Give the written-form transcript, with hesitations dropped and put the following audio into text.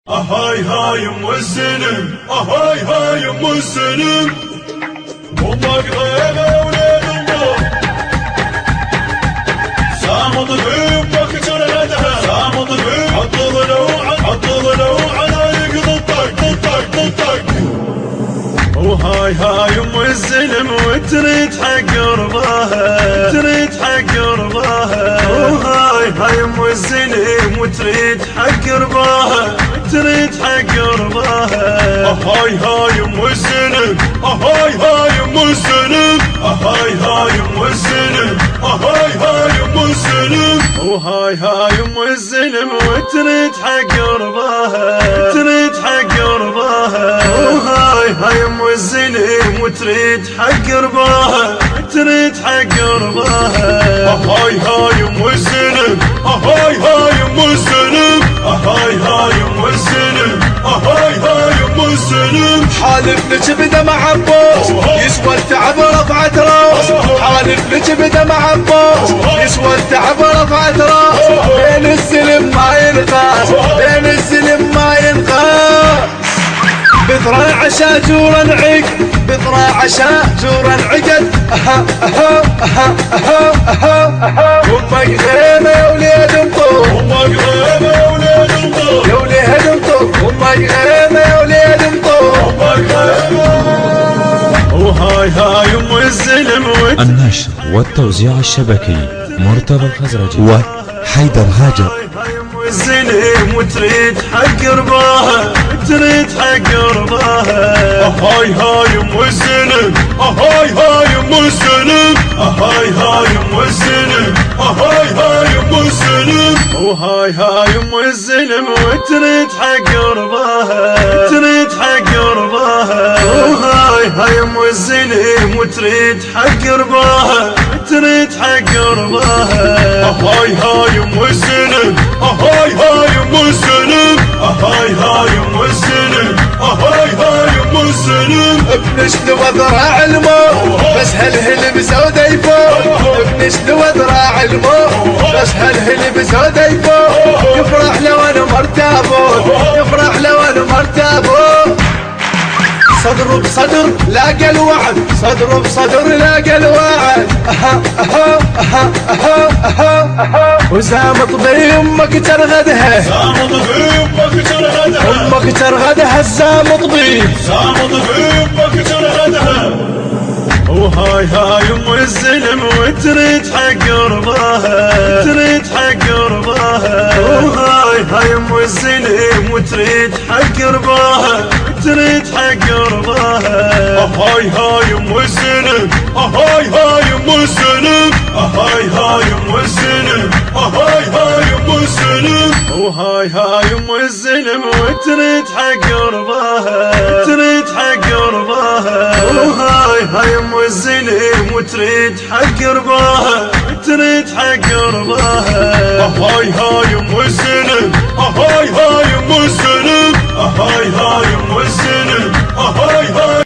هاي هاي ام السلم، هاي هاي ام السلم، امك غيبه وليل الله، صامت بيبك جرعتها، صامت بيب حط ضلوع على يقضي الطق. وهاي هاي ام السلم وتريد حق رضاها، تريد حق رضاها، وهاي هاي ام السلم وتريد حق رضاها، تريد حق رضاها. هاي هاي ام السلم، هاي هاي ام السلم، هاي هاي ام السلم، هاي هاي ام السلم، وهاي هاي ام السلم وتريد حق رضاها، تريد حق رضاها، وهاي هاي ام السلم وتريد حق رضاها، تريد حق رضاها. هاي هاي ام السلم، هاي هاي ام السلم، هاي هاي ام السلم، هاي هاي ام السلم. حالف لك بدمع عباس يسوى التعب رفعة راس، حالف لك بدمع عباس يسوى التعب رفعة راس، بين السلم ما ينقاس، بين السلم ما ينقاس. بذراع شاجورا عق، بذراع شاجورا عقد، امك غيمه يا وليد انطر، امك غيمه يا وليد انطر، يا وليد انطر، امك غيمه يا وليد انطر، امك غيمه. وهاي هاي ام السلم النشر والتوزيع الشبكي مرتضى الخزرجي وحيدر هاجر. هاي ام السلم وتريد حق رضاها، تريد حق رضاها. هاي هاي ام السلم، هاي هاي ام السلم، هاي هاي ام السلم، هاي هاي ام السلم، وهاي هاي ام السلم وتريد حق رضاها، تريد حق رضاها. وهاي هاي ام السلم وتريد حق رضاها، تريد حق رضاها. هاي هاي ام السلم، هاي هاي ام السلم، هاي هاي ام السلم، هاي هاي ام السلم. بنشلو ذراع الماء بس هالهلب سودا يفوق، بنشلو ذراع الماء بس هالهلب سودا يفوق، يفرح لو انا مرتابون، يفرح لو انا مرتابون. صدر بصدر لاقى الوعد، صدر بصدر لاقى الوعد، وزامط بي امك ترغدها، زامط بي امك ترغدها، امك ترغدها الزامط بي، زامط بي امك ترغدها. وهاي هاي ام السلم وتريد حق رضاها، تريد حق رضاها. وهاي هاي ام السلم وتريد حق رضاها، تريد حق رضاها. هاي هاي ام السلم، هاي هاي ام السلم، هاي هاي ام السلم، هاي هاي ام السلم، وهاي هاي ام السلم وتريد حق رضاها، تريد حق رضاها. وهاي هاي ام السلم وتريد حق رضاها، تريد حق رضاها. هاي هاي ام السلم، هاي هاي ام السلم، هاي هاي ام السلم، هاي هاي